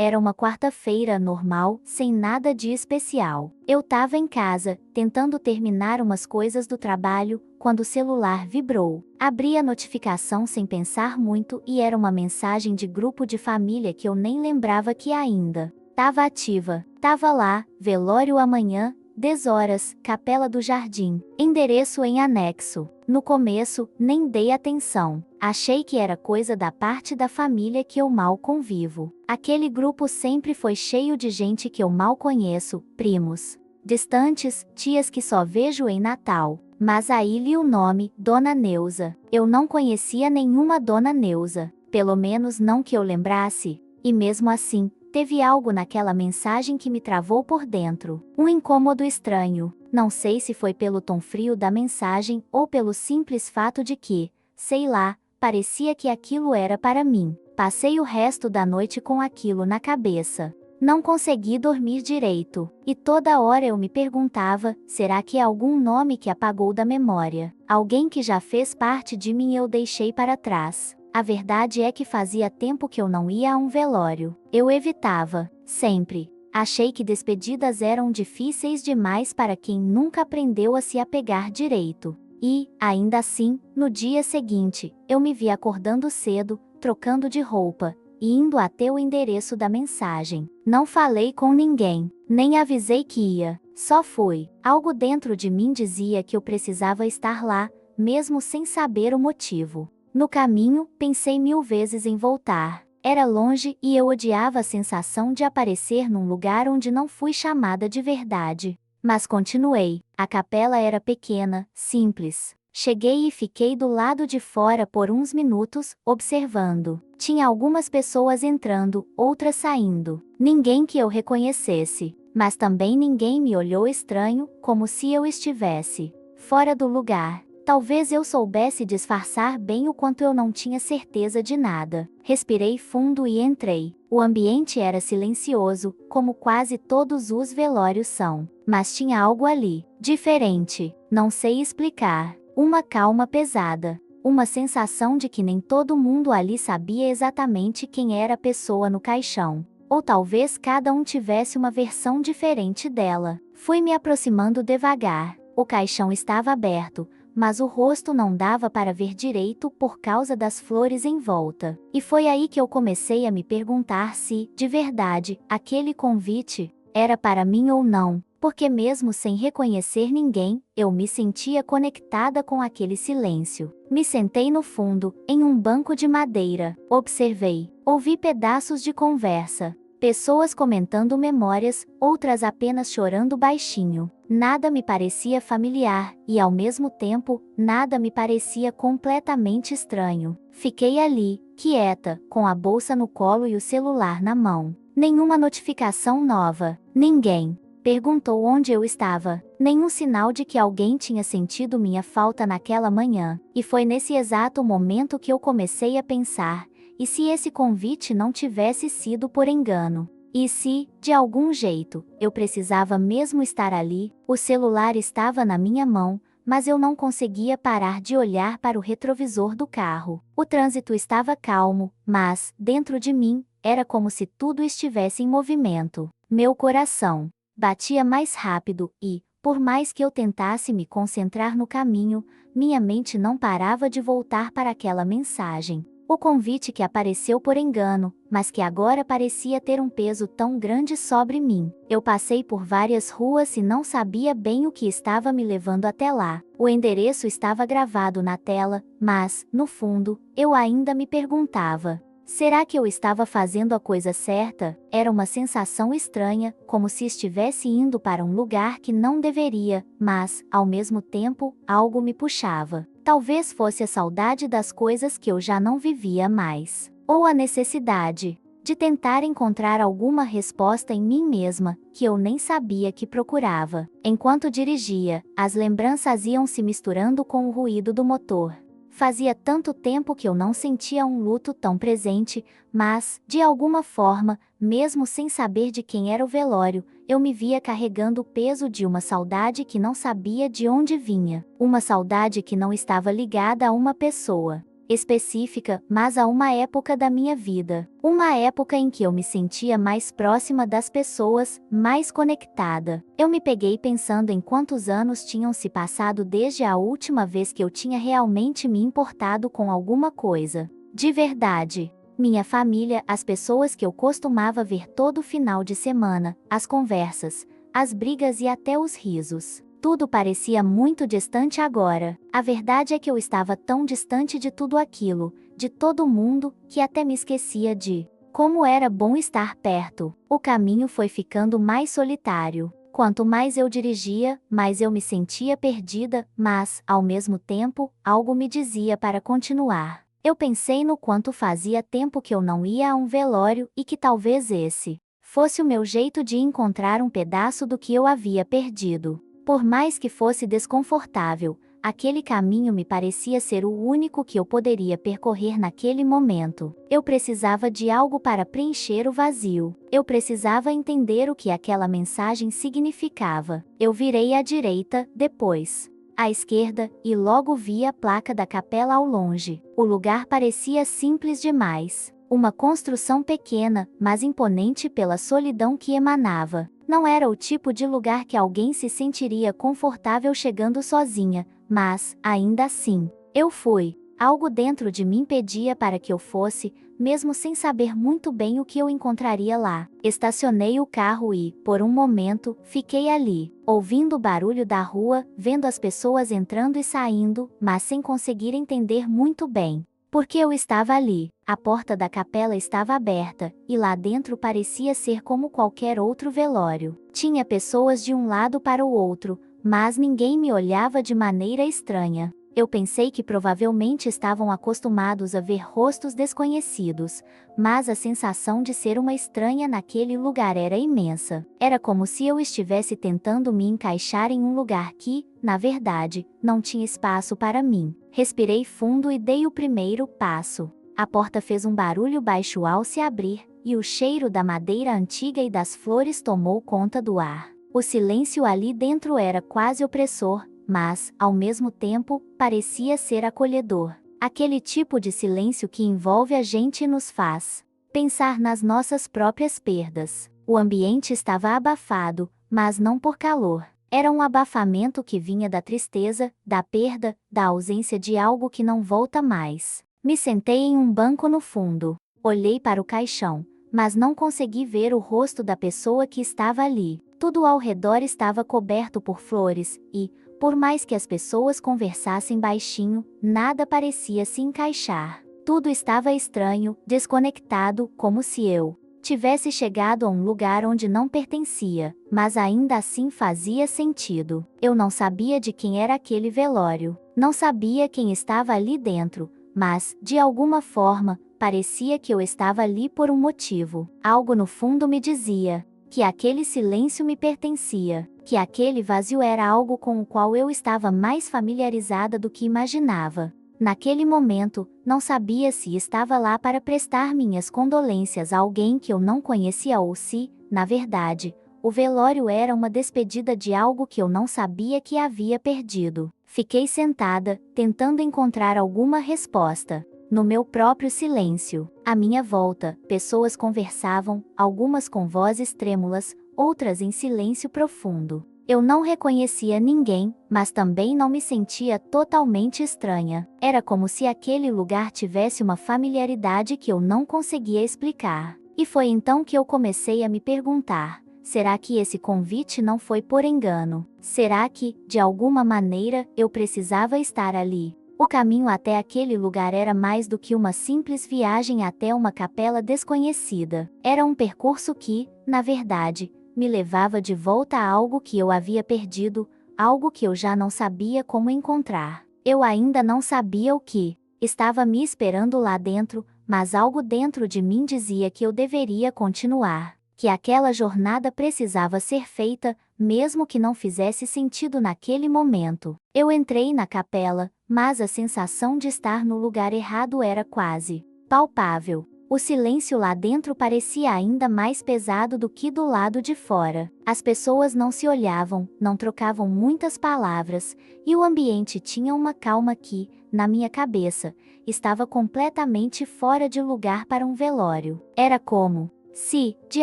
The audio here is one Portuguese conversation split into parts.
Era uma quarta-feira normal, sem nada de especial. Eu tava em casa, tentando terminar umas coisas do trabalho, quando o celular vibrou. Abri a notificação sem pensar muito e era uma mensagem de grupo de família que eu nem lembrava que ainda tava ativa. Tava lá, velório amanhã, 10 horas, Capela do Jardim. Endereço em anexo. No começo, nem dei atenção. Achei que era coisa da parte da família que eu mal convivo. Aquele grupo sempre foi cheio de gente que eu mal conheço, primos distantes, tias que só vejo em Natal. Mas aí li o nome, Dona Neuza. Eu não conhecia nenhuma Dona Neuza, pelo menos não que eu lembrasse. E mesmo assim, teve algo naquela mensagem que me travou por dentro. Um incômodo estranho. Não sei se foi pelo tom frio da mensagem ou pelo simples fato de que, sei lá, parecia que aquilo era para mim. Passei o resto da noite com aquilo na cabeça. Não consegui dormir direito. E toda hora eu me perguntava, será que é algum nome que apagou da memória? Alguém que já fez parte de mim e eu deixei para trás. A verdade é que fazia tempo que eu não ia a um velório. Eu evitava, sempre. Achei que despedidas eram difíceis demais para quem nunca aprendeu a se apegar direito. E, ainda assim, no dia seguinte, eu me vi acordando cedo, trocando de roupa, e indo até o endereço da mensagem. Não falei com ninguém, nem avisei que ia, só fui. Algo dentro de mim dizia que eu precisava estar lá, mesmo sem saber o motivo. No caminho, pensei 1000 vezes em voltar. Era longe e eu odiava a sensação de aparecer num lugar onde não fui chamada de verdade. Mas continuei. A capela era pequena, simples. Cheguei e fiquei do lado de fora por uns minutos, observando. Tinha algumas pessoas entrando, outras saindo. Ninguém que eu reconhecesse. Mas também ninguém me olhou estranho, como se eu estivesse fora do lugar. Talvez eu soubesse disfarçar bem o quanto eu não tinha certeza de nada. Respirei fundo e entrei. O ambiente era silencioso, como quase todos os velórios são. Mas tinha algo ali, diferente. Não sei explicar. Uma calma pesada. Uma sensação de que nem todo mundo ali sabia exatamente quem era a pessoa no caixão. Ou talvez cada um tivesse uma versão diferente dela. Fui me aproximando devagar. O caixão estava aberto, mas o rosto não dava para ver direito por causa das flores em volta. E foi aí que eu comecei a me perguntar se, de verdade, aquele convite era para mim ou não, porque mesmo sem reconhecer ninguém, eu me sentia conectada com aquele silêncio. Me sentei no fundo, em um banco de madeira, observei, ouvi pedaços de conversa. Pessoas comentando memórias, outras apenas chorando baixinho. Nada me parecia familiar, e ao mesmo tempo, nada me parecia completamente estranho. Fiquei ali, quieta, com a bolsa no colo e o celular na mão. Nenhuma notificação nova. Ninguém perguntou onde eu estava. Nenhum sinal de que alguém tinha sentido minha falta naquela manhã. E foi nesse exato momento que eu comecei a pensar: e se esse convite não tivesse sido por engano? E se, de algum jeito, eu precisava mesmo estar ali? O celular estava na minha mão, mas eu não conseguia parar de olhar para o retrovisor do carro. O trânsito estava calmo, mas, dentro de mim, era como se tudo estivesse em movimento. Meu coração batia mais rápido e, por mais que eu tentasse me concentrar no caminho, minha mente não parava de voltar para aquela mensagem. O convite que apareceu por engano, mas que agora parecia ter um peso tão grande sobre mim. Eu passei por várias ruas e não sabia bem o que estava me levando até lá. O endereço estava gravado na tela, mas, no fundo, eu ainda me perguntava: será que eu estava fazendo a coisa certa? Era uma sensação estranha, como se estivesse indo para um lugar que não deveria, mas, ao mesmo tempo, algo me puxava. Talvez fosse a saudade das coisas que eu já não vivia mais. Ou a necessidade de tentar encontrar alguma resposta em mim mesma, que eu nem sabia que procurava. Enquanto dirigia, as lembranças iam se misturando com o ruído do motor. Fazia tanto tempo que eu não sentia um luto tão presente, mas, de alguma forma, mesmo sem saber de quem era o velório, eu me via carregando o peso de uma saudade que não sabia de onde vinha. Uma saudade que não estava ligada a uma pessoa. específica, mas a uma época da minha vida. Uma época em que eu me sentia mais próxima das pessoas, mais conectada. Eu me peguei pensando em quantos anos tinham se passado desde a última vez que eu tinha realmente me importado com alguma coisa. De verdade. Minha família, as pessoas que eu costumava ver todo final de semana, as conversas, as brigas e até os risos. Tudo parecia muito distante agora. A verdade é que eu estava tão distante de tudo aquilo, de todo mundo, que até me esquecia de como era bom estar perto. O caminho foi ficando mais solitário. Quanto mais eu dirigia, mais eu me sentia perdida, mas, ao mesmo tempo, algo me dizia para continuar. Eu pensei no quanto fazia tempo que eu não ia a um velório e que talvez esse fosse o meu jeito de encontrar um pedaço do que eu havia perdido. Por mais que fosse desconfortável, aquele caminho me parecia ser o único que eu poderia percorrer naquele momento. Eu precisava de algo para preencher o vazio. Eu precisava entender o que aquela mensagem significava. Eu virei à direita, depois à esquerda, e logo vi a placa da capela ao longe. O lugar parecia simples demais. Uma construção pequena, mas imponente pela solidão que emanava. Não era o tipo de lugar que alguém se sentiria confortável chegando sozinha, mas, ainda assim, eu fui. Algo dentro de mim pedia para que eu fosse, mesmo sem saber muito bem o que eu encontraria lá. Estacionei o carro e, por um momento, fiquei ali, ouvindo o barulho da rua, vendo as pessoas entrando e saindo, mas sem conseguir entender muito bem porque eu estava ali. A porta da capela estava aberta, e lá dentro parecia ser como qualquer outro velório. Tinha pessoas de um lado para o outro, mas ninguém me olhava de maneira estranha. Eu pensei que provavelmente estavam acostumados a ver rostos desconhecidos, mas a sensação de ser uma estranha naquele lugar era imensa. Era como se eu estivesse tentando me encaixar em um lugar que, na verdade, não tinha espaço para mim. Respirei fundo e dei o primeiro passo. A porta fez um barulho baixo ao se abrir, e o cheiro da madeira antiga e das flores tomou conta do ar. O silêncio ali dentro era quase opressor, mas, ao mesmo tempo, parecia ser acolhedor. Aquele tipo de silêncio que envolve a gente e nos faz pensar nas nossas próprias perdas. O ambiente estava abafado, mas não por calor. Era um abafamento que vinha da tristeza, da perda, da ausência de algo que não volta mais. Me sentei em um banco no fundo. Olhei para o caixão, mas não consegui ver o rosto da pessoa que estava ali. Tudo ao redor estava coberto por flores, e, por mais que as pessoas conversassem baixinho, nada parecia se encaixar. Tudo estava estranho, desconectado, como se eu tivesse chegado a um lugar onde não pertencia, mas ainda assim fazia sentido. Eu não sabia de quem era aquele velório, não sabia quem estava ali dentro, mas, de alguma forma, parecia que eu estava ali por um motivo. Algo no fundo me dizia que aquele silêncio me pertencia, que aquele vazio era algo com o qual eu estava mais familiarizada do que imaginava. Naquele momento, não sabia se estava lá para prestar minhas condolências a alguém que eu não conhecia ou se, na verdade, o velório era uma despedida de algo que eu não sabia que havia perdido. Fiquei sentada, tentando encontrar alguma resposta. No meu próprio silêncio, à minha volta, pessoas conversavam, algumas com vozes trêmulas, outras em silêncio profundo. Eu não reconhecia ninguém, mas também não me sentia totalmente estranha. Era como se aquele lugar tivesse uma familiaridade que eu não conseguia explicar. E foi então que eu comecei a me perguntar: será que esse convite não foi por engano? Será que, de alguma maneira, eu precisava estar ali? O caminho até aquele lugar era mais do que uma simples viagem até uma capela desconhecida. Era um percurso que, na verdade, me levava de volta a algo que eu havia perdido, algo que eu já não sabia como encontrar. Eu ainda não sabia o que estava me esperando lá dentro, mas algo dentro de mim dizia que eu deveria continuar, que aquela jornada precisava ser feita, mesmo que não fizesse sentido naquele momento. Eu entrei na capela, mas a sensação de estar no lugar errado era quase palpável. O silêncio lá dentro parecia ainda mais pesado do que do lado de fora. As pessoas não se olhavam, não trocavam muitas palavras, e o ambiente tinha uma calma que, na minha cabeça, estava completamente fora de lugar para um velório. Era como se, de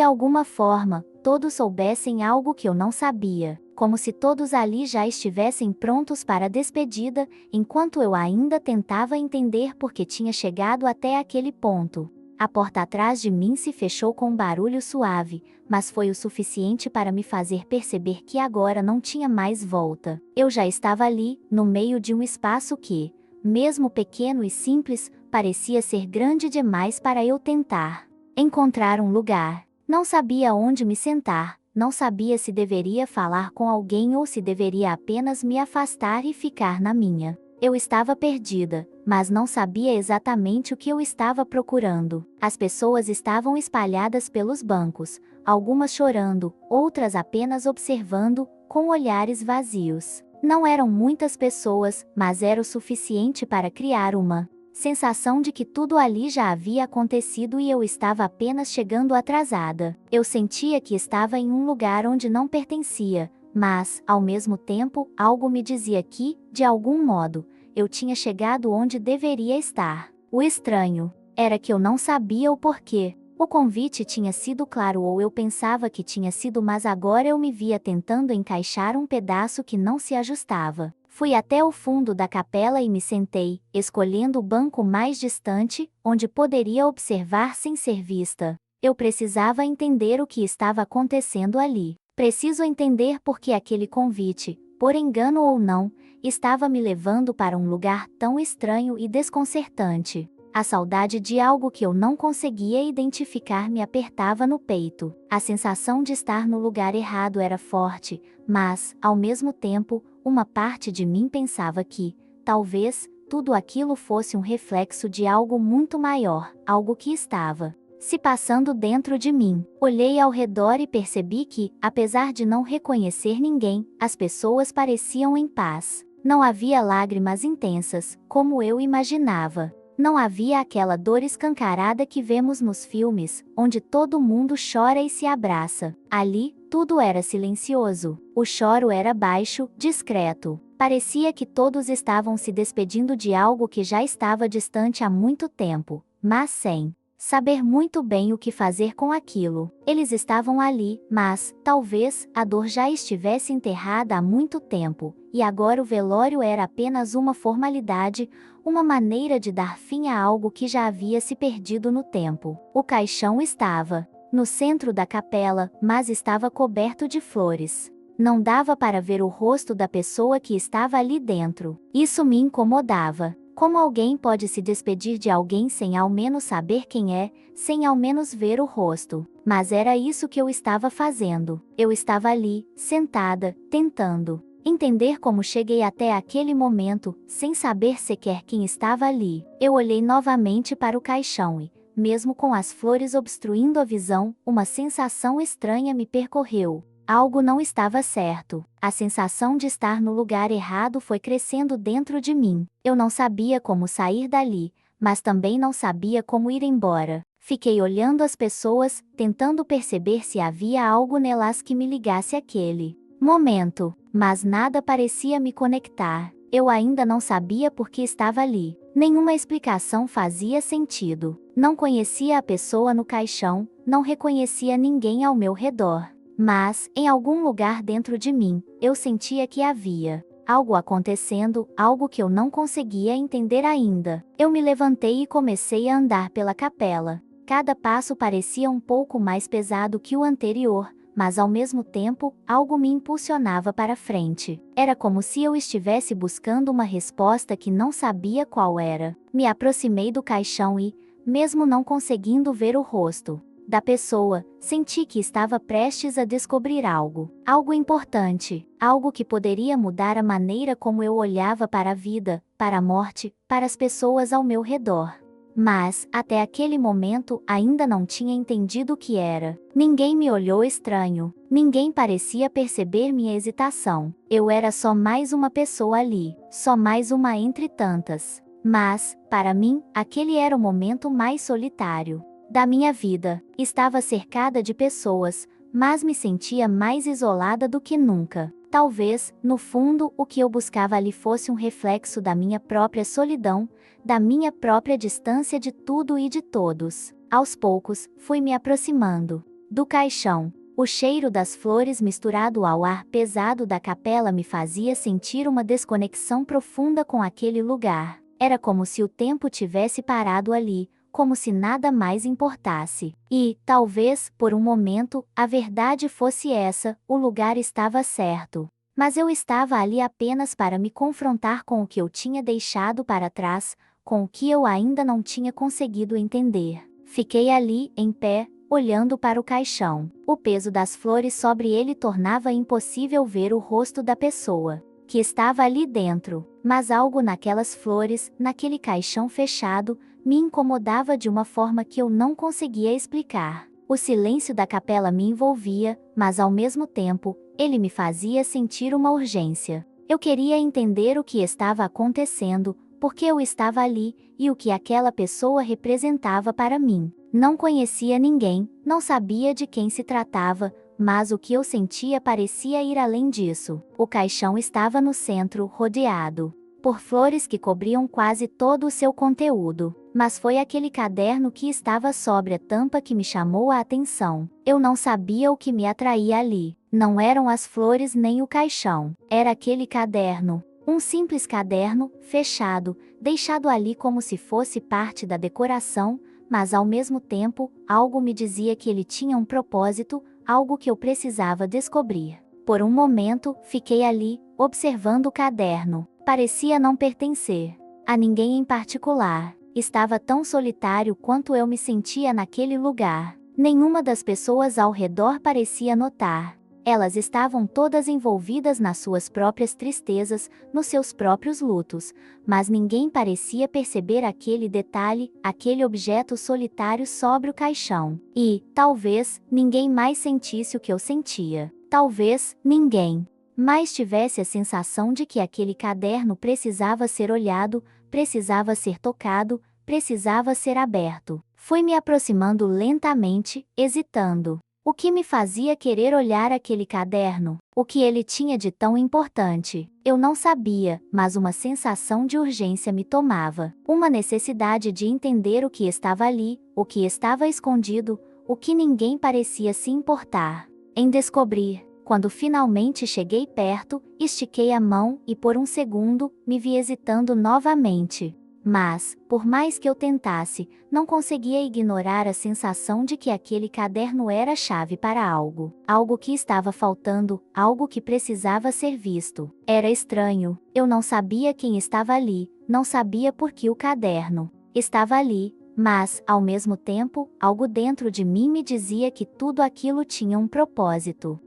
alguma forma, todos soubessem algo que eu não sabia, como se todos ali já estivessem prontos para a despedida, enquanto eu ainda tentava entender por que tinha chegado até aquele ponto. A porta atrás de mim se fechou com um barulho suave, mas foi o suficiente para me fazer perceber que agora não tinha mais volta. Eu já estava ali, no meio de um espaço que, mesmo pequeno e simples, parecia ser grande demais para eu tentar encontrar um lugar. Não sabia onde me sentar, não sabia se deveria falar com alguém ou se deveria apenas me afastar e ficar na minha. Eu estava perdida, mas não sabia exatamente o que eu estava procurando. As pessoas estavam espalhadas pelos bancos, algumas chorando, outras apenas observando, com olhares vazios. Não eram muitas pessoas, mas era o suficiente para criar uma sensação de que tudo ali já havia acontecido e eu estava apenas chegando atrasada. Eu sentia que estava em um lugar onde não pertencia, mas, ao mesmo tempo, algo me dizia que, de algum modo, eu tinha chegado onde deveria estar. O estranho era que eu não sabia o porquê. O convite tinha sido claro ou eu pensava que tinha sido, mas agora eu me via tentando encaixar um pedaço que não se ajustava. Fui até o fundo da capela e me sentei, escolhendo o banco mais distante, onde poderia observar sem ser vista. Eu precisava entender o que estava acontecendo ali. Preciso entender por que aquele convite, por engano ou não, estava me levando para um lugar tão estranho e desconcertante. A saudade de algo que eu não conseguia identificar me apertava no peito. A sensação de estar no lugar errado era forte, mas, ao mesmo tempo, uma parte de mim pensava que, talvez, tudo aquilo fosse um reflexo de algo muito maior, algo que estava se passando dentro de mim. Olhei ao redor e percebi que, apesar de não reconhecer ninguém, as pessoas pareciam em paz. Não havia lágrimas intensas, como eu imaginava. Não havia aquela dor escancarada que vemos nos filmes, onde todo mundo chora e se abraça. Ali, tudo era silencioso. O choro era baixo, discreto. Parecia que todos estavam se despedindo de algo que já estava distante há muito tempo, mas sem saber muito bem o que fazer com aquilo. Eles estavam ali, mas, talvez, a dor já estivesse enterrada há muito tempo, e agora o velório era apenas uma formalidade, uma maneira de dar fim a algo que já havia se perdido no tempo. O caixão estava no centro da capela, mas estava coberto de flores. Não dava para ver o rosto da pessoa que estava ali dentro. Isso me incomodava. Como alguém pode se despedir de alguém sem ao menos saber quem é, sem ao menos ver o rosto? Mas era isso que eu estava fazendo. Eu estava ali, sentada, tentando entender como cheguei até aquele momento, sem saber sequer quem estava ali. Eu olhei novamente para o caixão e, mesmo com as flores obstruindo a visão, uma sensação estranha me percorreu. Algo não estava certo. A sensação de estar no lugar errado foi crescendo dentro de mim. Eu não sabia como sair dali, mas também não sabia como ir embora. Fiquei olhando as pessoas, tentando perceber se havia algo nelas que me ligasse àquele momento, mas nada parecia me conectar. Eu ainda não sabia por que estava ali. Nenhuma explicação fazia sentido. Não conhecia a pessoa no caixão, não reconhecia ninguém ao meu redor. Mas, em algum lugar dentro de mim, eu sentia que havia algo acontecendo, algo que eu não conseguia entender ainda. Eu me levantei e comecei a andar pela capela. Cada passo parecia um pouco mais pesado que o anterior, mas ao mesmo tempo, algo me impulsionava para frente. Era como se eu estivesse buscando uma resposta que não sabia qual era. Me aproximei do caixão e, mesmo não conseguindo ver o rosto da pessoa, senti que estava prestes a descobrir algo importante, algo que poderia mudar a maneira como eu olhava para a vida, para a morte, para as pessoas ao meu redor. Mas, até aquele momento, ainda não tinha entendido o que era. Ninguém me olhou estranho. Ninguém parecia perceber minha hesitação. Eu era só mais uma pessoa ali, só mais uma entre tantas. Mas, para mim, aquele era o momento mais solitário da minha vida. Estava cercada de pessoas, mas me sentia mais isolada do que nunca. Talvez, no fundo, o que eu buscava ali fosse um reflexo da minha própria solidão, da minha própria distância de tudo e de todos. Aos poucos, fui me aproximando do caixão. O cheiro das flores misturado ao ar pesado da capela me fazia sentir uma desconexão profunda com aquele lugar. Era como se o tempo tivesse parado ali, como se nada mais importasse. E, talvez, por um momento, a verdade fosse essa: o lugar estava certo. Mas eu estava ali apenas para me confrontar com o que eu tinha deixado para trás, com o que eu ainda não tinha conseguido entender. Fiquei ali, em pé, olhando para o caixão. O peso das flores sobre ele tornava impossível ver o rosto da pessoa que estava ali dentro, mas algo naquelas flores, naquele caixão fechado, me incomodava de uma forma que eu não conseguia explicar. O silêncio da capela me envolvia, mas ao mesmo tempo, ele me fazia sentir uma urgência. Eu queria entender o que estava acontecendo, porque eu estava ali, e o que aquela pessoa representava para mim. Não conhecia ninguém, não sabia de quem se tratava, mas o que eu sentia parecia ir além disso. O caixão estava no centro, rodeado por flores que cobriam quase todo o seu conteúdo. Mas foi aquele caderno que estava sobre a tampa que me chamou a atenção. Eu não sabia o que me atraía ali. Não eram as flores nem o caixão. Era aquele caderno. Um simples caderno, fechado, deixado ali como se fosse parte da decoração, mas ao mesmo tempo, algo me dizia que ele tinha um propósito, algo que eu precisava descobrir. Por um momento, fiquei ali, observando o caderno. Parecia não pertencer a ninguém em particular. Estava tão solitário quanto eu me sentia naquele lugar. Nenhuma das pessoas ao redor parecia notar. Elas estavam todas envolvidas nas suas próprias tristezas, nos seus próprios lutos, mas ninguém parecia perceber aquele detalhe, aquele objeto solitário sobre o caixão. E, talvez, ninguém mais sentisse o que eu sentia. Talvez, ninguém mais tivesse a sensação de que aquele caderno precisava ser olhado, precisava ser tocado, precisava ser aberto. Fui me aproximando lentamente, hesitando. O que me fazia querer olhar aquele caderno? O que ele tinha de tão importante? Eu não sabia, mas uma sensação de urgência me tomava. Uma necessidade de entender o que estava ali, o que estava escondido, o que ninguém parecia se importar em descobrir. Quando finalmente cheguei perto, estiquei a mão e por um segundo, me vi hesitando novamente. Mas, por mais que eu tentasse, não conseguia ignorar a sensação de que aquele caderno era a chave para algo. Algo que estava faltando, algo que precisava ser visto. Era estranho, eu não sabia quem estava ali, não sabia por que o caderno estava ali, mas, ao mesmo tempo, algo dentro de mim me dizia que tudo aquilo tinha um propósito.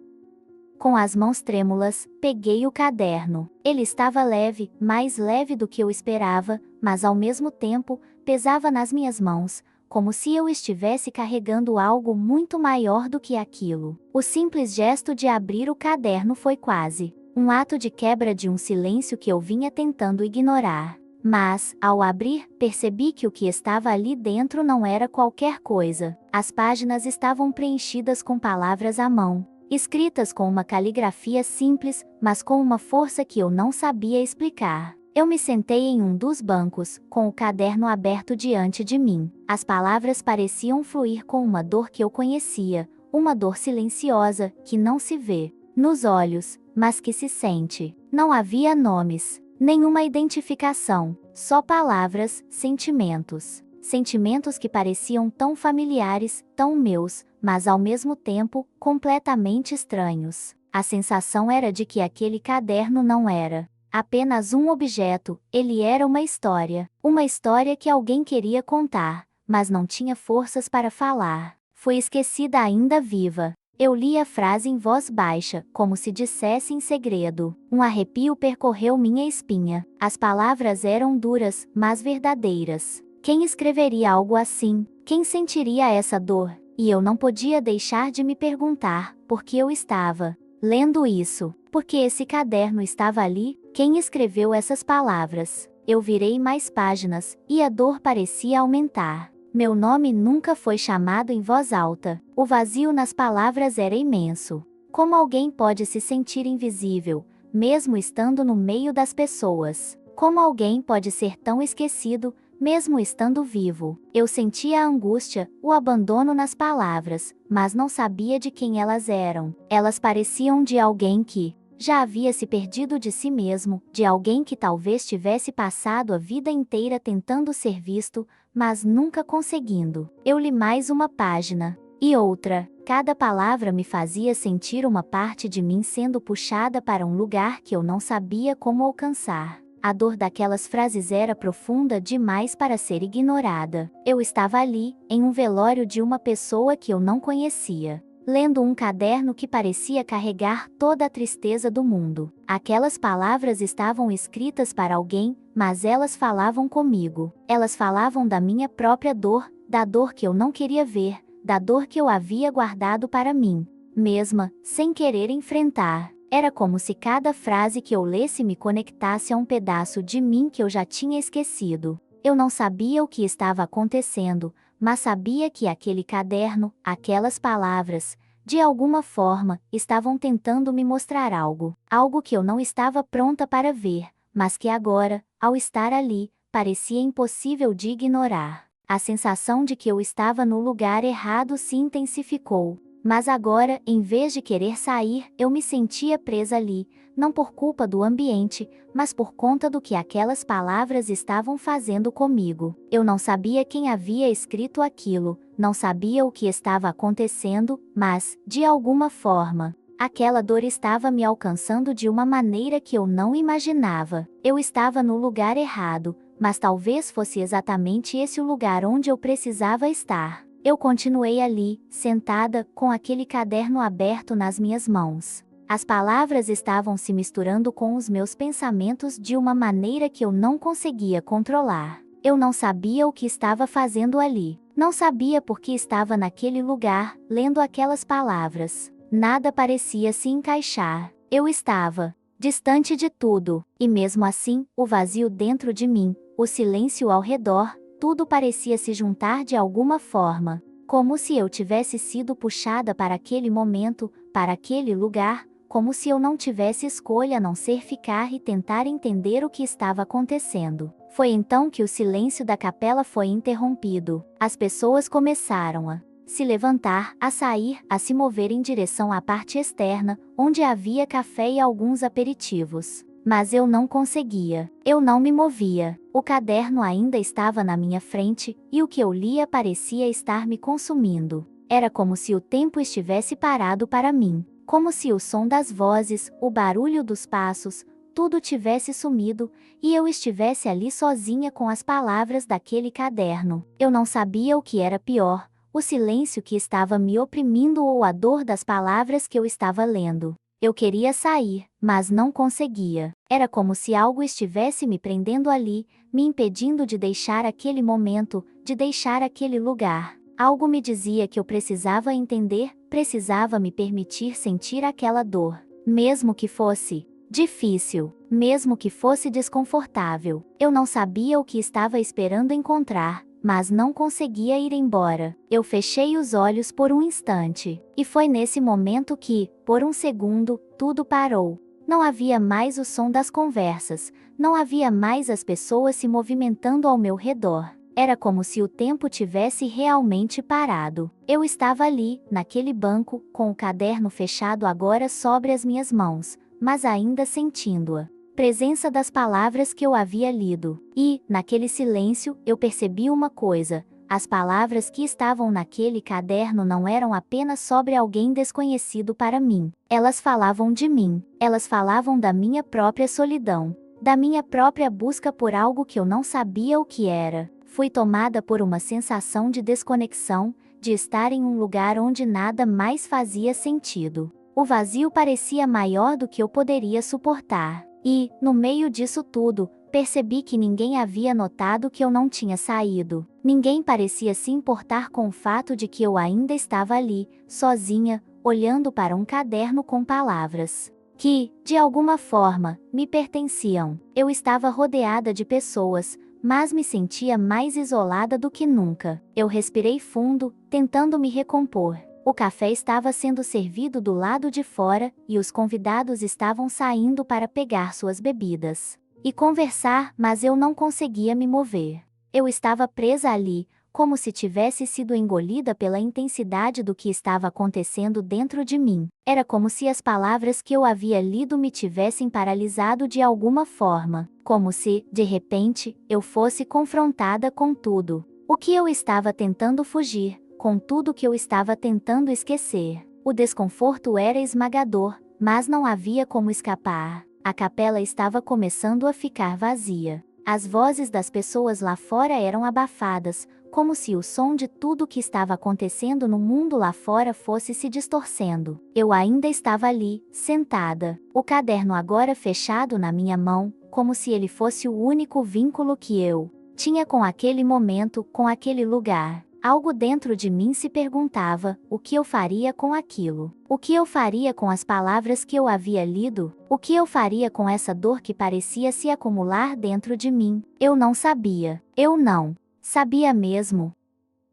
Com as mãos trêmulas, peguei o caderno. Ele estava leve, mais leve do que eu esperava, mas ao mesmo tempo, pesava nas minhas mãos, como se eu estivesse carregando algo muito maior do que aquilo. O simples gesto de abrir o caderno foi quase um ato de quebra de um silêncio que eu vinha tentando ignorar. Mas, ao abrir, percebi que o que estava ali dentro não era qualquer coisa. As páginas estavam preenchidas com palavras à mão, escritas com uma caligrafia simples, mas com uma força que eu não sabia explicar. Eu me sentei em um dos bancos, com o caderno aberto diante de mim. As palavras pareciam fluir com uma dor que eu conhecia, uma dor silenciosa, que não se vê nos olhos, mas que se sente. Não havia nomes, nenhuma identificação, só palavras, sentimentos. Sentimentos que pareciam tão familiares, tão meus, mas ao mesmo tempo, completamente estranhos. A sensação era de que aquele caderno não era apenas um objeto, ele era uma história que alguém queria contar, mas não tinha forças para falar. Foi esquecida ainda viva. Eu li a frase em voz baixa, como se dissesse em segredo. Um arrepio percorreu minha espinha. As palavras eram duras, mas verdadeiras. Quem escreveria algo assim? Quem sentiria essa dor? E eu não podia deixar de me perguntar, por que eu estava lendo isso? Porque esse caderno estava ali? Quem escreveu essas palavras? Eu virei mais páginas, e a dor parecia aumentar. Meu nome nunca foi chamado em voz alta. O vazio nas palavras era imenso. Como alguém pode se sentir invisível, mesmo estando no meio das pessoas? Como alguém pode ser tão esquecido, mesmo estando vivo? Eu sentia a angústia, o abandono nas palavras, mas não sabia de quem elas eram. Elas pareciam de alguém que já havia se perdido de si mesmo, de alguém que talvez tivesse passado a vida inteira tentando ser visto, mas nunca conseguindo. Eu li mais uma página e outra. Cada palavra me fazia sentir uma parte de mim sendo puxada para um lugar que eu não sabia como alcançar. A dor daquelas frases era profunda demais para ser ignorada. Eu estava ali, em um velório de uma pessoa que eu não conhecia, lendo um caderno que parecia carregar toda a tristeza do mundo. Aquelas palavras estavam escritas para alguém, mas elas falavam comigo. Elas falavam da minha própria dor, da dor que eu não queria ver, da dor que eu havia guardado para mim mesma, sem querer enfrentar. Era como se cada frase que eu lesse me conectasse a um pedaço de mim que eu já tinha esquecido. Eu não sabia o que estava acontecendo, mas sabia que aquele caderno, aquelas palavras, de alguma forma, estavam tentando me mostrar algo. Algo que eu não estava pronta para ver, mas que agora, ao estar ali, parecia impossível de ignorar. A sensação de que eu estava no lugar errado se intensificou. Mas agora, em vez de querer sair, eu me sentia presa ali, não por culpa do ambiente, mas por conta do que aquelas palavras estavam fazendo comigo. Eu não sabia quem havia escrito aquilo, não sabia o que estava acontecendo, mas, de alguma forma, aquela dor estava me alcançando de uma maneira que eu não imaginava. Eu estava no lugar errado, mas talvez fosse exatamente esse o lugar onde eu precisava estar. Eu continuei ali, sentada, com aquele caderno aberto nas minhas mãos. As palavras estavam se misturando com os meus pensamentos de uma maneira que eu não conseguia controlar. Eu não sabia o que estava fazendo ali. Não sabia por que estava naquele lugar, lendo aquelas palavras. Nada parecia se encaixar. Eu estava distante de tudo, e mesmo assim, o vazio dentro de mim, o silêncio ao redor, tudo parecia se juntar de alguma forma, como se eu tivesse sido puxada para aquele momento, para aquele lugar, como se eu não tivesse escolha a não ser ficar e tentar entender o que estava acontecendo. Foi então que o silêncio da capela foi interrompido. As pessoas começaram a se levantar, a sair, a se mover em direção à parte externa, onde havia café e alguns aperitivos. Mas eu não conseguia. Eu não me movia. O caderno ainda estava na minha frente, e o que eu lia parecia estar me consumindo. Era como se o tempo estivesse parado para mim. Como se o som das vozes, o barulho dos passos, tudo tivesse sumido, e eu estivesse ali sozinha com as palavras daquele caderno. Eu não sabia o que era pior, o silêncio que estava me oprimindo ou a dor das palavras que eu estava lendo. Eu queria sair, mas não conseguia. Era como se algo estivesse me prendendo ali, me impedindo de deixar aquele momento, de deixar aquele lugar. Algo me dizia que eu precisava entender, precisava me permitir sentir aquela dor. Mesmo que fosse difícil, mesmo que fosse desconfortável. Eu não sabia o que estava esperando encontrar, mas não conseguia ir embora. Eu fechei os olhos por um instante, e foi nesse momento que, por um segundo, tudo parou. Não havia mais o som das conversas, não havia mais as pessoas se movimentando ao meu redor. Era como se o tempo tivesse realmente parado. Eu estava ali, naquele banco, com o caderno fechado agora sobre as minhas mãos, mas ainda sentindo-a presença das palavras que eu havia lido. E, naquele silêncio, eu percebi uma coisa: as palavras que estavam naquele caderno não eram apenas sobre alguém desconhecido para mim. Elas falavam de mim. Elas falavam da minha própria solidão, da minha própria busca por algo que eu não sabia o que era. Fui tomada por uma sensação de desconexão, de estar em um lugar onde nada mais fazia sentido. O vazio parecia maior do que eu poderia suportar. E, no meio disso tudo, percebi que ninguém havia notado que eu não tinha saído. Ninguém parecia se importar com o fato de que eu ainda estava ali, sozinha, olhando para um caderno com palavras que, de alguma forma, me pertenciam. Eu estava rodeada de pessoas, mas me sentia mais isolada do que nunca. Eu respirei fundo, tentando me recompor. O café estava sendo servido do lado de fora, e os convidados estavam saindo para pegar suas bebidas e conversar, mas eu não conseguia me mover. Eu estava presa ali, como se tivesse sido engolida pela intensidade do que estava acontecendo dentro de mim. Era como se as palavras que eu havia lido me tivessem paralisado de alguma forma, como se, de repente, eu fosse confrontada com tudo o que eu estava tentando fugir, com tudo que eu estava tentando esquecer. O desconforto era esmagador, mas não havia como escapar. A capela estava começando a ficar vazia. As vozes das pessoas lá fora eram abafadas, como se o som de tudo que estava acontecendo no mundo lá fora fosse se distorcendo. Eu ainda estava ali, sentada, o caderno agora fechado na minha mão, como se ele fosse o único vínculo que eu tinha com aquele momento, com aquele lugar. Algo dentro de mim se perguntava, o que eu faria com aquilo? O que eu faria com as palavras que eu havia lido? O que eu faria com essa dor que parecia se acumular dentro de mim? Eu não sabia. Eu não sabia mesmo.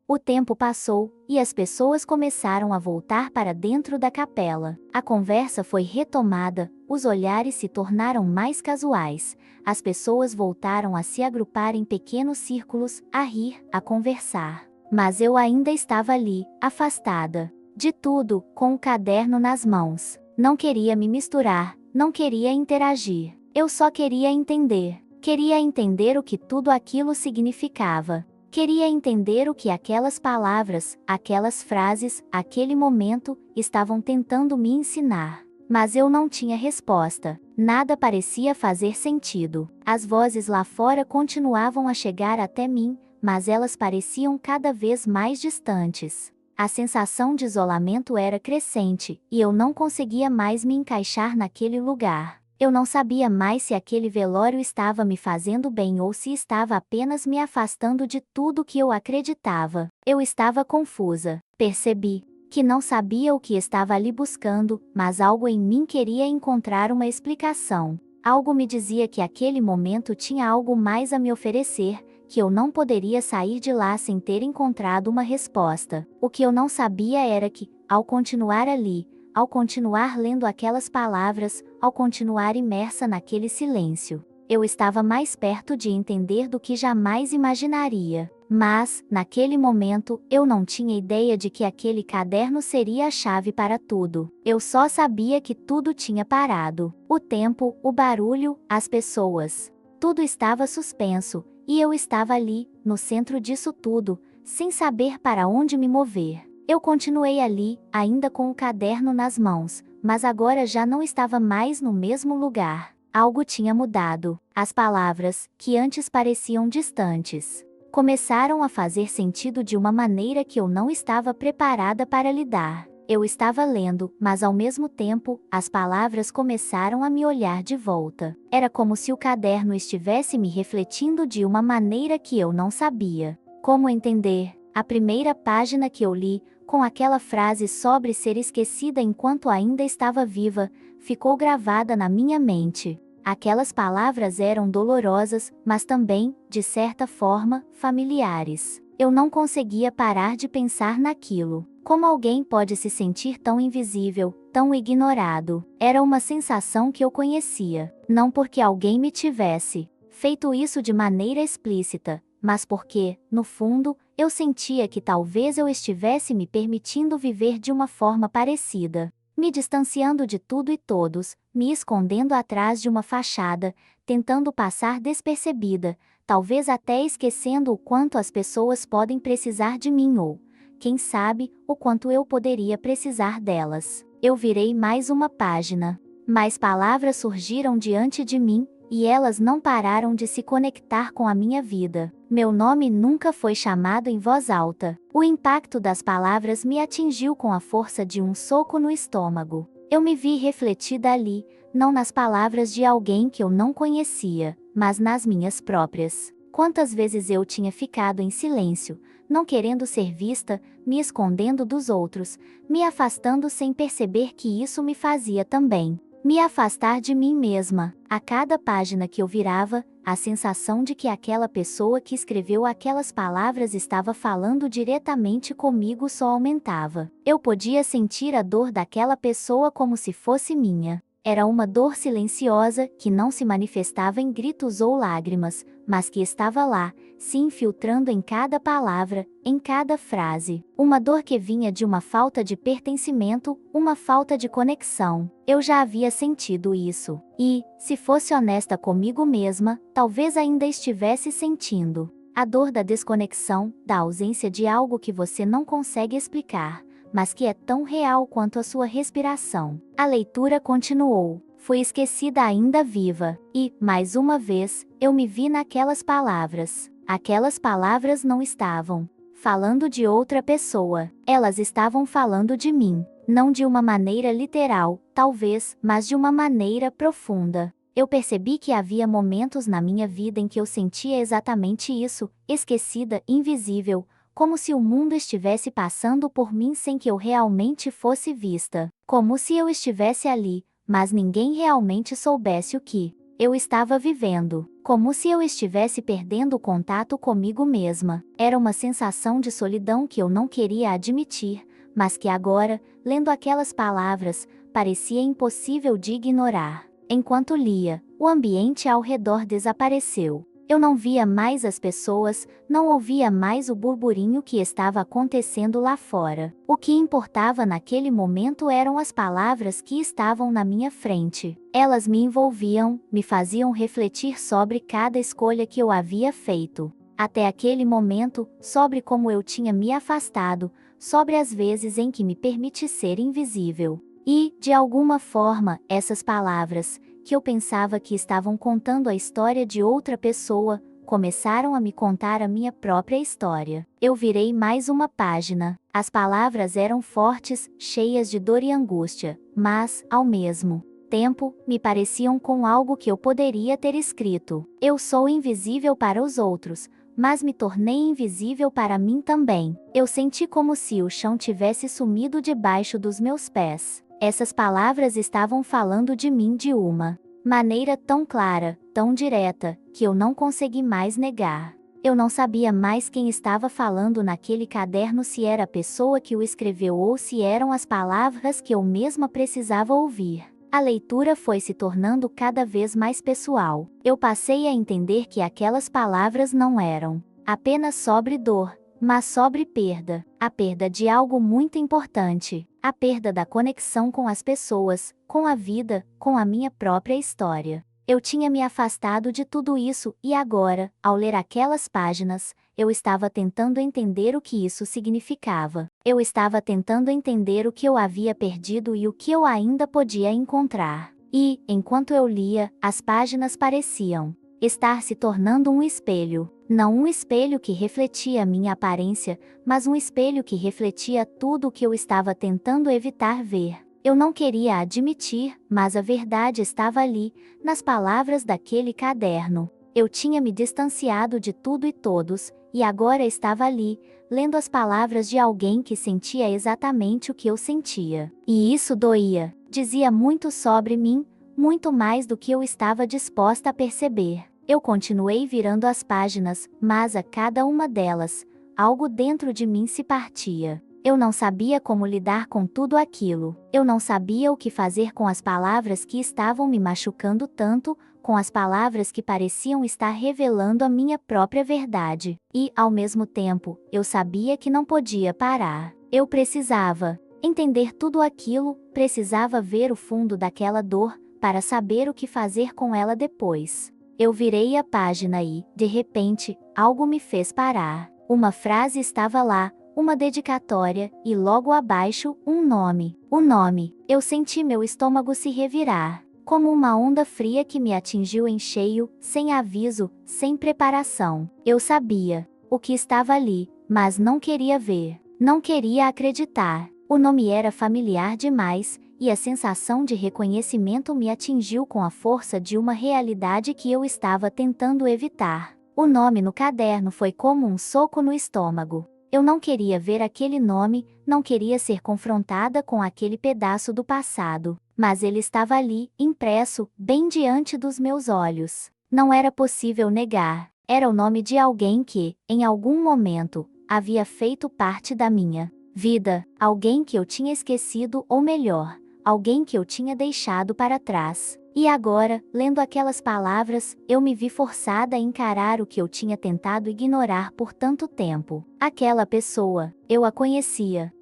O tempo passou, e as pessoas começaram a voltar para dentro da capela. A conversa foi retomada, os olhares se tornaram mais casuais. As pessoas voltaram a se agrupar em pequenos círculos, a rir, a conversar. Mas eu ainda estava ali, afastada de tudo, com o caderno nas mãos. Não queria me misturar, não queria interagir. Eu só queria entender. Queria entender o que tudo aquilo significava. Queria entender o que aquelas palavras, aquelas frases, aquele momento, estavam tentando me ensinar. Mas eu não tinha resposta. Nada parecia fazer sentido. As vozes lá fora continuavam a chegar até mim, mas elas pareciam cada vez mais distantes. A sensação de isolamento era crescente, e eu não conseguia mais me encaixar naquele lugar. Eu não sabia mais se aquele velório estava me fazendo bem ou se estava apenas me afastando de tudo que eu acreditava. Eu estava confusa. Percebi que não sabia o que estava ali buscando, mas algo em mim queria encontrar uma explicação. Algo me dizia que aquele momento tinha algo mais a me oferecer, que eu não poderia sair de lá sem ter encontrado uma resposta. O que eu não sabia era que, ao continuar ali, ao continuar lendo aquelas palavras, ao continuar imersa naquele silêncio, eu estava mais perto de entender do que jamais imaginaria. Mas, naquele momento, eu não tinha ideia de que aquele caderno seria a chave para tudo. Eu só sabia que tudo tinha parado. O tempo, o barulho, as pessoas. Tudo estava suspenso, e eu estava ali, no centro disso tudo, sem saber para onde me mover. Eu continuei ali, ainda com o caderno nas mãos, mas agora já não estava mais no mesmo lugar. Algo tinha mudado. As palavras, que antes pareciam distantes, começaram a fazer sentido de uma maneira que eu não estava preparada para lidar. Eu estava lendo, mas ao mesmo tempo, as palavras começaram a me olhar de volta. Era como se o caderno estivesse me refletindo de uma maneira que eu não sabia como entender. A primeira página que eu li, com aquela frase sobre ser esquecida enquanto ainda estava viva, ficou gravada na minha mente. Aquelas palavras eram dolorosas, mas também, de certa forma, familiares. Eu não conseguia parar de pensar naquilo. Como alguém pode se sentir tão invisível, tão ignorado? Era uma sensação que eu conhecia. Não porque alguém me tivesse feito isso de maneira explícita, mas porque, no fundo, eu sentia que talvez eu estivesse me permitindo viver de uma forma parecida. Me distanciando de tudo e todos, me escondendo atrás de uma fachada, tentando passar despercebida, talvez até esquecendo o quanto as pessoas podem precisar de mim ou, quem sabe, o quanto eu poderia precisar delas. Eu virei mais uma página. Mais palavras surgiram diante de mim, e elas não pararam de se conectar com a minha vida. Meu nome nunca foi chamado em voz alta. O impacto das palavras me atingiu com a força de um soco no estômago. Eu me vi refletida ali, não nas palavras de alguém que eu não conhecia, mas nas minhas próprias. Quantas vezes eu tinha ficado em silêncio, não querendo ser vista, me escondendo dos outros, me afastando sem perceber que isso me fazia também me afastar de mim mesma. A cada página que eu virava, a sensação de que aquela pessoa que escreveu aquelas palavras estava falando diretamente comigo só aumentava. Eu podia sentir a dor daquela pessoa como se fosse minha. Era uma dor silenciosa, que não se manifestava em gritos ou lágrimas, mas que estava lá, se infiltrando em cada palavra, em cada frase. Uma dor que vinha de uma falta de pertencimento, uma falta de conexão. Eu já havia sentido isso. E, se fosse honesta comigo mesma, talvez ainda estivesse sentindo. A dor da desconexão, da ausência de algo que você não consegue explicar, mas que é tão real quanto a sua respiração. A leitura continuou. Fui esquecida ainda viva, e, mais uma vez, eu me vi naquelas palavras. Aquelas palavras não estavam falando de outra pessoa. Elas estavam falando de mim. Não de uma maneira literal, talvez, mas de uma maneira profunda. Eu percebi que havia momentos na minha vida em que eu sentia exatamente isso, esquecida, invisível, como se o mundo estivesse passando por mim sem que eu realmente fosse vista. Como se eu estivesse ali, mas ninguém realmente soubesse o que eu estava vivendo. Como se eu estivesse perdendo o contato comigo mesma. Era uma sensação de solidão que eu não queria admitir, mas que agora, lendo aquelas palavras, parecia impossível de ignorar. Enquanto lia, o ambiente ao redor desapareceu. Eu não via mais as pessoas, não ouvia mais o burburinho que estava acontecendo lá fora. O que importava naquele momento eram as palavras que estavam na minha frente. Elas me envolviam, me faziam refletir sobre cada escolha que eu havia feito. Até aquele momento, sobre como eu tinha me afastado, sobre as vezes em que me permiti ser invisível. E, de alguma forma, essas palavras, que eu pensava que estavam contando a história de outra pessoa, começaram a me contar a minha própria história. Eu virei mais uma página. As palavras eram fortes, cheias de dor e angústia, mas, ao mesmo tempo, me pareciam com algo que eu poderia ter escrito. Eu sou invisível para os outros, mas me tornei invisível para mim também. Eu senti como se o chão tivesse sumido debaixo dos meus pés. Essas palavras estavam falando de mim de uma maneira tão clara, tão direta, que eu não consegui mais negar. Eu não sabia mais quem estava falando naquele caderno, se era a pessoa que o escreveu ou se eram as palavras que eu mesma precisava ouvir. A leitura foi se tornando cada vez mais pessoal. Eu passei a entender que aquelas palavras não eram apenas sobre dor, mas sobre perda. A perda de algo muito importante. A perda da conexão com as pessoas, com a vida, com a minha própria história. Eu tinha me afastado de tudo isso e agora, ao ler aquelas páginas, eu estava tentando entender o que isso significava. Eu estava tentando entender o que eu havia perdido e o que eu ainda podia encontrar. E, enquanto eu lia, as páginas pareciam estar se tornando um espelho. Não um espelho que refletia a minha aparência, mas um espelho que refletia tudo o que eu estava tentando evitar ver. Eu não queria admitir, mas a verdade estava ali, nas palavras daquele caderno. Eu tinha me distanciado de tudo e todos, e agora estava ali, lendo as palavras de alguém que sentia exatamente o que eu sentia. E isso doía. Dizia muito sobre mim, muito mais do que eu estava disposta a perceber. Eu continuei virando as páginas, mas a cada uma delas, algo dentro de mim se partia. Eu não sabia como lidar com tudo aquilo. Eu não sabia o que fazer com as palavras que estavam me machucando tanto, com as palavras que pareciam estar revelando a minha própria verdade. E, ao mesmo tempo, eu sabia que não podia parar. Eu precisava entender tudo aquilo, precisava ver o fundo daquela dor, para saber o que fazer com ela depois. Eu virei a página e, de repente, algo me fez parar. Uma frase estava lá, uma dedicatória, e logo abaixo, um nome. O nome. Eu senti meu estômago se revirar, como uma onda fria que me atingiu em cheio, sem aviso, sem preparação. Eu sabia o que estava ali, mas não queria ver. Não queria acreditar. O nome era familiar demais, e a sensação de reconhecimento me atingiu com a força de uma realidade que eu estava tentando evitar. O nome no caderno foi como um soco no estômago. Eu não queria ver aquele nome, não queria ser confrontada com aquele pedaço do passado, mas ele estava ali, impresso, bem diante dos meus olhos. Não era possível negar. Era o nome de alguém que, em algum momento, havia feito parte da minha vida, alguém que eu tinha esquecido ou melhor, alguém que eu tinha deixado para trás. E agora, lendo aquelas palavras, eu me vi forçada a encarar o que eu tinha tentado ignorar por tanto tempo. Aquela pessoa, eu a conhecia.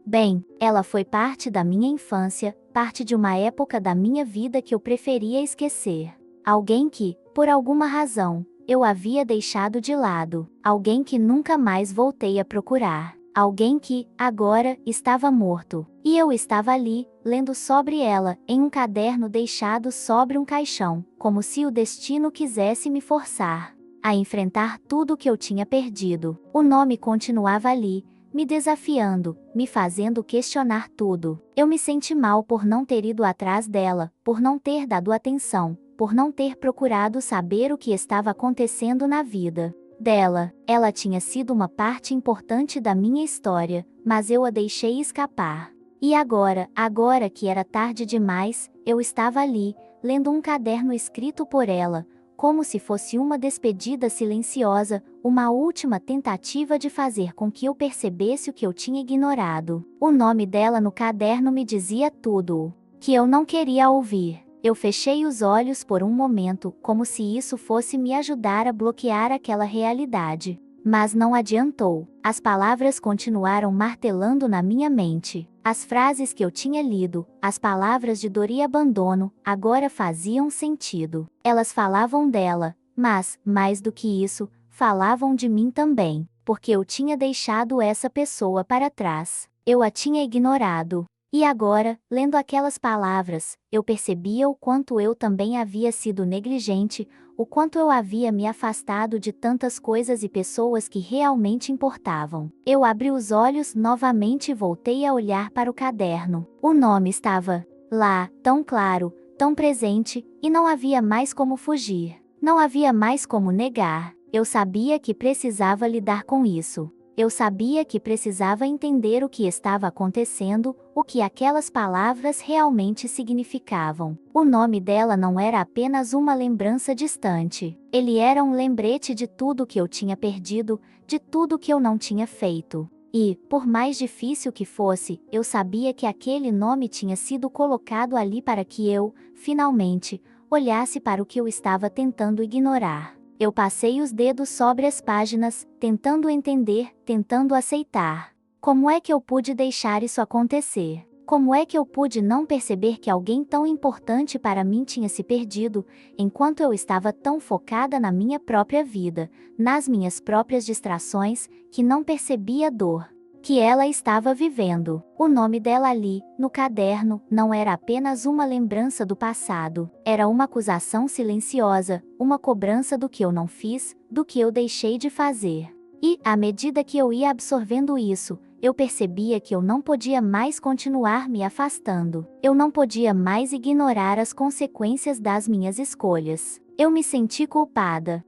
Bem, ela foi parte da minha infância, parte de uma época da minha vida que eu preferia esquecer. Alguém que, por alguma razão, eu havia deixado de lado. Alguém que nunca mais voltei a procurar. Alguém que, agora, estava morto. E eu estava ali, lendo sobre ela, em um caderno deixado sobre um caixão, como se o destino quisesse me forçar a enfrentar tudo o que eu tinha perdido. O nome continuava ali, me desafiando, me fazendo questionar tudo. Eu me senti mal por não ter ido atrás dela, por não ter dado atenção, por não ter procurado saber o que estava acontecendo na vida dela. Ela tinha sido uma parte importante da minha história, mas eu a deixei escapar. E agora que era tarde demais, eu estava ali, lendo um caderno escrito por ela, como se fosse uma despedida silenciosa, uma última tentativa de fazer com que eu percebesse o que eu tinha ignorado. O nome dela no caderno me dizia tudo que eu não queria ouvir. Eu fechei os olhos por um momento, como se isso fosse me ajudar a bloquear aquela realidade. Mas não adiantou. As palavras continuaram martelando na minha mente. As frases que eu tinha lido, as palavras de dor e abandono, agora faziam sentido. Elas falavam dela, mas, mais do que isso, falavam de mim também, porque eu tinha deixado essa pessoa para trás. Eu a tinha ignorado. E agora, lendo aquelas palavras, eu percebia o quanto eu também havia sido negligente, o quanto eu havia me afastado de tantas coisas e pessoas que realmente importavam. Eu abri os olhos novamente e voltei a olhar para o caderno. O nome estava lá, tão claro, tão presente, e não havia mais como fugir. Não havia mais como negar. Eu sabia que precisava lidar com isso. Eu sabia que precisava entender o que estava acontecendo, o que aquelas palavras realmente significavam. O nome dela não era apenas uma lembrança distante. Ele era um lembrete de tudo que eu tinha perdido, de tudo que eu não tinha feito. E, por mais difícil que fosse, eu sabia que aquele nome tinha sido colocado ali para que eu, finalmente, olhasse para o que eu estava tentando ignorar. Eu passei os dedos sobre as páginas, tentando entender, tentando aceitar. Como é que eu pude deixar isso acontecer? Como é que eu pude não perceber que alguém tão importante para mim tinha se perdido, enquanto eu estava tão focada na minha própria vida, nas minhas próprias distrações, que não percebia a dor que ela estava vivendo? O nome dela ali, no caderno, não era apenas uma lembrança do passado, era uma acusação silenciosa, uma cobrança do que eu não fiz, do que eu deixei de fazer. E, à medida que eu ia absorvendo isso, eu percebia que eu não podia mais continuar me afastando. Eu não podia mais ignorar as consequências das minhas escolhas. Eu me senti culpada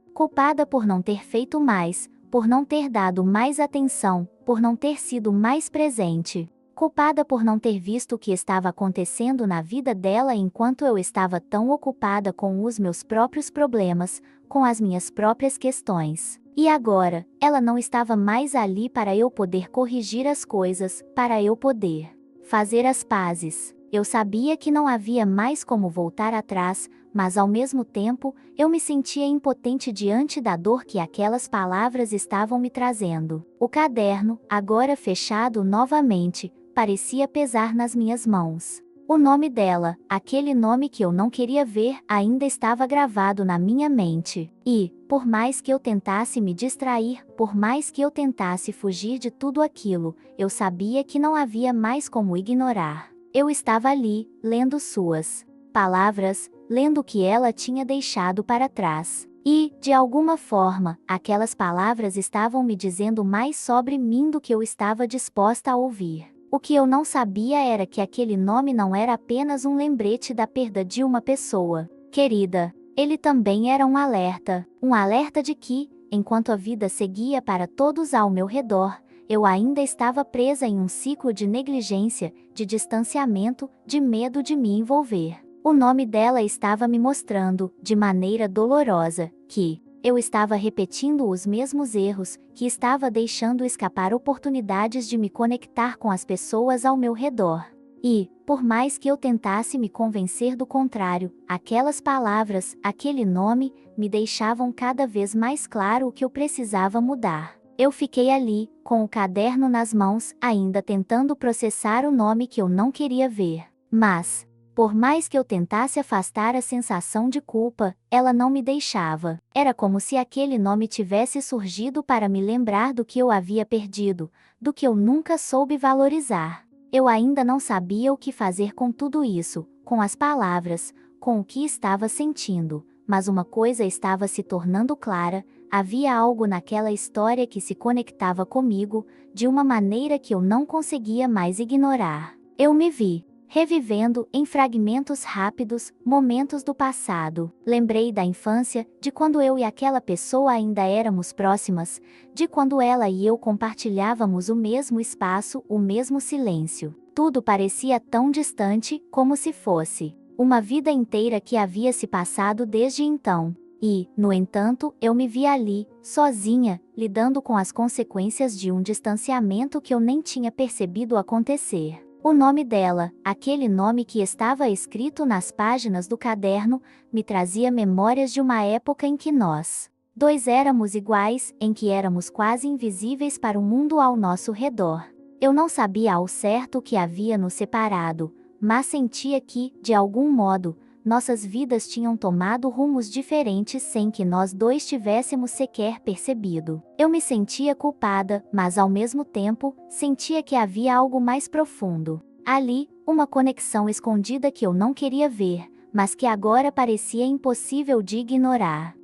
por não ter feito mais, por não ter dado mais atenção, por não ter sido mais presente. Culpada por não ter visto o que estava acontecendo na vida dela enquanto eu estava tão ocupada com os meus próprios problemas, com as minhas próprias questões. E agora, ela não estava mais ali para eu poder corrigir as coisas, para eu poder fazer as pazes. Eu sabia que não havia mais como voltar atrás, mas ao mesmo tempo, eu me sentia impotente diante da dor que aquelas palavras estavam me trazendo. O caderno, agora fechado novamente, parecia pesar nas minhas mãos. O nome dela, aquele nome que eu não queria ver, ainda estava gravado na minha mente. E, por mais que eu tentasse me distrair, por mais que eu tentasse fugir de tudo aquilo, eu sabia que não havia mais como ignorar. Eu estava ali, lendo suas palavras, lendo o que ela tinha deixado para trás. E, de alguma forma, aquelas palavras estavam me dizendo mais sobre mim do que eu estava disposta a ouvir. O que eu não sabia era que aquele nome não era apenas um lembrete da perda de uma pessoa querida. Ele também era um alerta de que, enquanto a vida seguia para todos ao meu redor, eu ainda estava presa em um ciclo de negligência, de distanciamento, de medo de me envolver. O nome dela estava me mostrando, de maneira dolorosa, que eu estava repetindo os mesmos erros, que estava deixando escapar oportunidades de me conectar com as pessoas ao meu redor. E, por mais que eu tentasse me convencer do contrário, aquelas palavras, aquele nome, me deixavam cada vez mais claro o que eu precisava mudar. Eu fiquei ali, com o caderno nas mãos, ainda tentando processar o nome que eu não queria ver. Mas, por mais que eu tentasse afastar a sensação de culpa, ela não me deixava. Era como se aquele nome tivesse surgido para me lembrar do que eu havia perdido, do que eu nunca soube valorizar. Eu ainda não sabia o que fazer com tudo isso, com as palavras, com o que estava sentindo, mas uma coisa estava se tornando clara: havia algo naquela história que se conectava comigo, de uma maneira que eu não conseguia mais ignorar. Eu me vi revivendo, em fragmentos rápidos, momentos do passado. Lembrei da infância, de quando eu e aquela pessoa ainda éramos próximas, de quando ela e eu compartilhávamos o mesmo espaço, o mesmo silêncio. Tudo parecia tão distante, como se fosse uma vida inteira que havia se passado desde então. E, no entanto, eu me via ali, sozinha, lidando com as consequências de um distanciamento que eu nem tinha percebido acontecer. O nome dela, aquele nome que estava escrito nas páginas do caderno, me trazia memórias de uma época em que nós dois éramos iguais, em que éramos quase invisíveis para o mundo ao nosso redor. Eu não sabia ao certo o que havia nos separado, mas sentia que, de algum modo, nossas vidas tinham tomado rumos diferentes sem que nós dois tivéssemos sequer percebido. Eu me sentia culpada, mas ao mesmo tempo, sentia que havia algo mais profundo. Ali, uma conexão escondida que eu não queria ver, mas que agora parecia impossível de ignorar.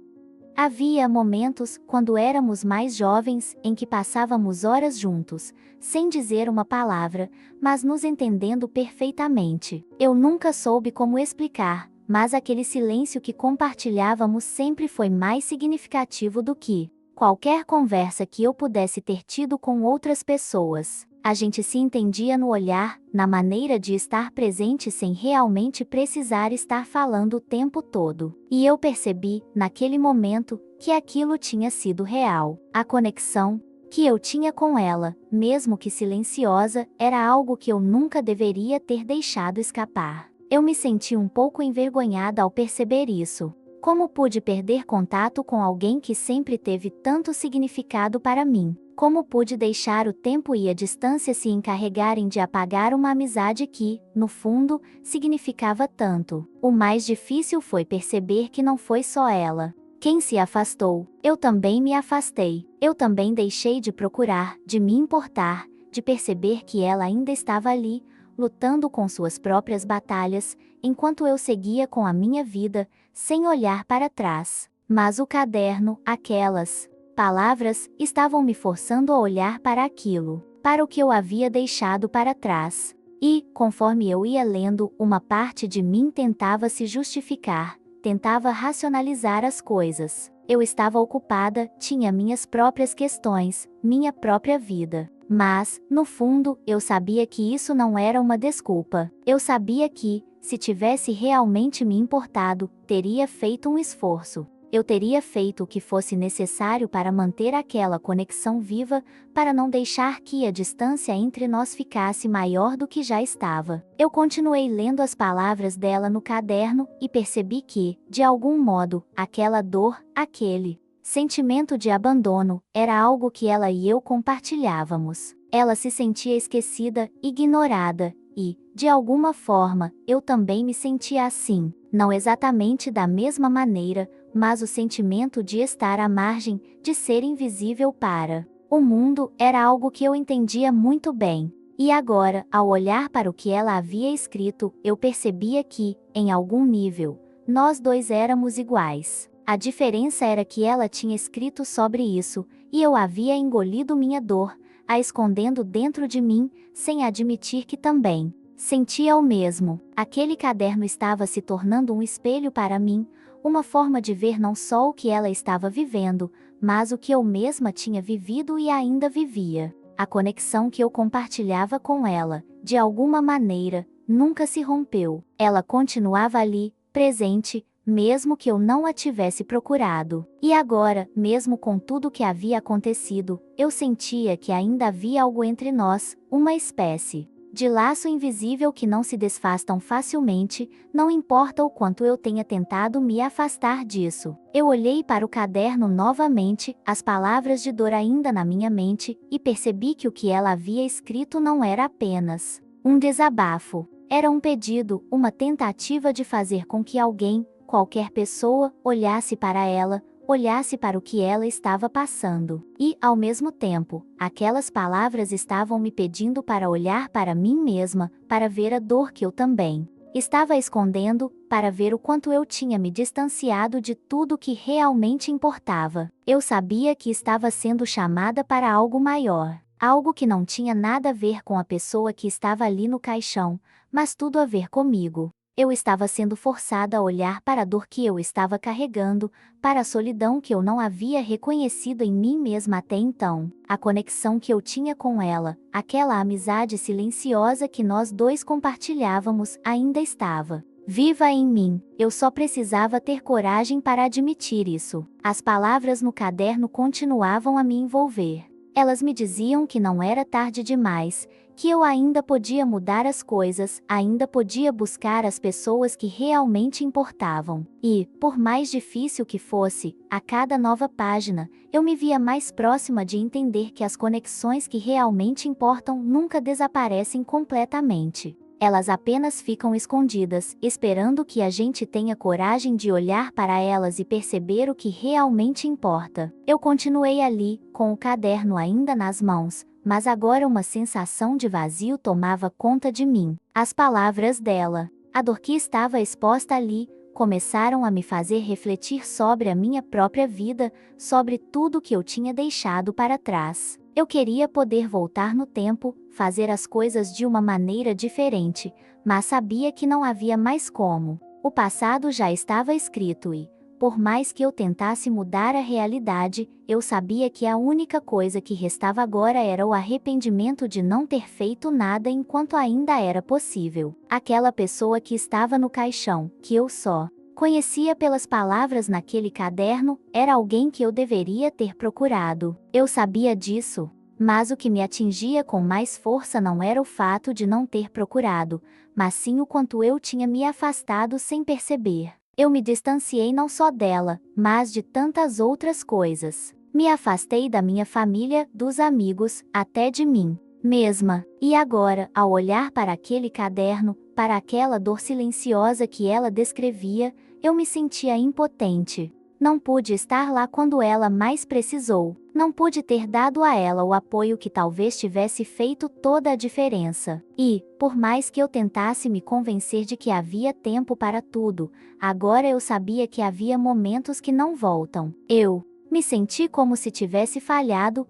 Havia momentos, quando éramos mais jovens, em que passávamos horas juntos, sem dizer uma palavra, mas nos entendendo perfeitamente. Eu nunca soube como explicar, mas aquele silêncio que compartilhávamos sempre foi mais significativo do que qualquer conversa que eu pudesse ter tido com outras pessoas. A gente se entendia no olhar, na maneira de estar presente sem realmente precisar estar falando o tempo todo. E eu percebi, naquele momento, que aquilo tinha sido real. A conexão que eu tinha com ela, mesmo que silenciosa, era algo que eu nunca deveria ter deixado escapar. Eu me senti um pouco envergonhada ao perceber isso. Como pude perder contato com alguém que sempre teve tanto significado para mim? Como pude deixar o tempo e a distância se encarregarem de apagar uma amizade que, no fundo, significava tanto? O mais difícil foi perceber que não foi só ela quem se afastou. Eu também me afastei. Eu também deixei de procurar, de me importar, de perceber que ela ainda estava ali, lutando com suas próprias batalhas, enquanto eu seguia com a minha vida, sem olhar para trás. Mas o caderno, aquelas palavras, estavam me forçando a olhar para aquilo, para o que eu havia deixado para trás. E, conforme eu ia lendo, uma parte de mim tentava se justificar, tentava racionalizar as coisas. Eu estava ocupada, tinha minhas próprias questões, minha própria vida. Mas, no fundo, eu sabia que isso não era uma desculpa. Eu sabia que, se tivesse realmente me importado, teria feito um esforço. Eu teria feito o que fosse necessário para manter aquela conexão viva, para não deixar que a distância entre nós ficasse maior do que já estava. Eu continuei lendo as palavras dela no caderno e percebi que, de algum modo, aquela dor, aquele sentimento de abandono, era algo que ela e eu compartilhávamos. Ela se sentia esquecida, ignorada, e, de alguma forma, eu também me sentia assim. Não exatamente da mesma maneira, mas o sentimento de estar à margem, de ser invisível para o mundo, era algo que eu entendia muito bem. E agora, ao olhar para o que ela havia escrito, eu percebia que, em algum nível, nós dois éramos iguais. A diferença era que ela tinha escrito sobre isso, e eu havia engolido minha dor, a escondendo dentro de mim, sem admitir que também sentia o mesmo. Aquele caderno estava se tornando um espelho para mim, uma forma de ver não só o que ela estava vivendo, mas o que eu mesma tinha vivido e ainda vivia. A conexão que eu compartilhava com ela, de alguma maneira, nunca se rompeu. Ela continuava ali, presente, mesmo que eu não a tivesse procurado. E agora, mesmo com tudo que havia acontecido, eu sentia que ainda havia algo entre nós, uma espécie de laço invisível que não se desfaz tão facilmente, não importa o quanto eu tenha tentado me afastar disso. Eu olhei para o caderno novamente, as palavras de dor ainda na minha mente, e percebi que o que ela havia escrito não era apenas um desabafo. Era um pedido, uma tentativa de fazer com que alguém, qualquer pessoa, olhasse para ela, olhasse para o que ela estava passando. E, ao mesmo tempo, aquelas palavras estavam me pedindo para olhar para mim mesma, para ver a dor que eu também estava escondendo, para ver o quanto eu tinha me distanciado de tudo que realmente importava. Eu sabia que estava sendo chamada para algo maior, algo que não tinha nada a ver com a pessoa que estava ali no caixão, mas tudo a ver comigo. Eu estava sendo forçada a olhar para a dor que eu estava carregando, para a solidão que eu não havia reconhecido em mim mesma até então, a conexão que eu tinha com ela, aquela amizade silenciosa que nós dois compartilhávamos, ainda estava viva em mim. Eu só precisava ter coragem para admitir isso. As palavras no caderno continuavam a me envolver. Elas me diziam que não era tarde demais, que eu ainda podia mudar as coisas, ainda podia buscar as pessoas que realmente importavam. E, por mais difícil que fosse, a cada nova página, eu me via mais próxima de entender que as conexões que realmente importam nunca desaparecem completamente. Elas apenas ficam escondidas, esperando que a gente tenha coragem de olhar para elas e perceber o que realmente importa. Eu continuei ali, com o caderno ainda nas mãos, mas agora uma sensação de vazio tomava conta de mim. As palavras dela, a dor que estava exposta ali, começaram a me fazer refletir sobre a minha própria vida, sobre tudo que eu tinha deixado para trás. Eu queria poder voltar no tempo, fazer as coisas de uma maneira diferente, mas sabia que não havia mais como. O passado já estava escrito e, por mais que eu tentasse mudar a realidade, eu sabia que a única coisa que restava agora era o arrependimento de não ter feito nada enquanto ainda era possível. Aquela pessoa que estava no caixão, que eu só conhecia pelas palavras naquele caderno, era alguém que eu deveria ter procurado. Eu sabia disso, mas o que me atingia com mais força não era o fato de não ter procurado, mas sim o quanto eu tinha me afastado sem perceber. Eu me distanciei não só dela, mas de tantas outras coisas. Me afastei da minha família, dos amigos, até de mim mesma. E agora, ao olhar para aquele caderno, para aquela dor silenciosa que ela descrevia, eu me sentia impotente. Não pude estar lá quando ela mais precisou. Não pude ter dado a ela o apoio que talvez tivesse feito toda a diferença. E, por mais que eu tentasse me convencer de que havia tempo para tudo, agora eu sabia que havia momentos que não voltam. Eu me senti como se tivesse falhado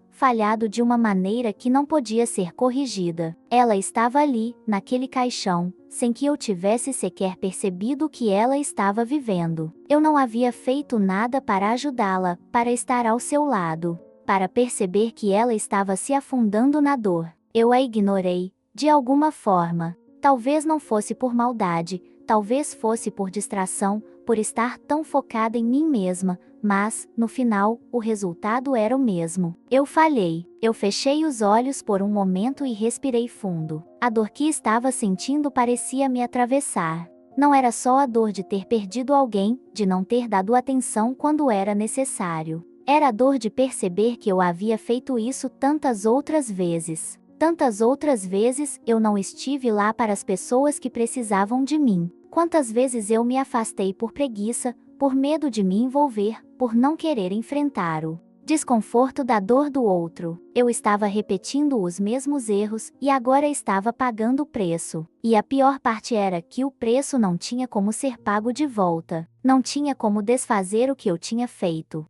de uma maneira que não podia ser corrigida. Ela estava ali, naquele caixão, sem que eu tivesse sequer percebido o que ela estava vivendo. Eu não havia feito nada para ajudá-la, para estar ao seu lado, para perceber que ela estava se afundando na dor. Eu a ignorei, de alguma forma. Talvez não fosse por maldade, talvez fosse por distração, por estar tão focada em mim mesma, mas, no final, o resultado era o mesmo. Eu falhei. Eu fechei os olhos por um momento e respirei fundo. A dor que estava sentindo parecia me atravessar. Não era só a dor de ter perdido alguém, de não ter dado atenção quando era necessário. Era a dor de perceber que eu havia feito isso tantas outras vezes. Tantas outras vezes eu não estive lá para as pessoas que precisavam de mim. Quantas vezes eu me afastei por preguiça, por medo de me envolver, por não querer enfrentar o desconforto da dor do outro. Eu estava repetindo os mesmos erros e agora estava pagando o preço. E a pior parte era que o preço não tinha como ser pago de volta. Não tinha como desfazer o que eu tinha feito.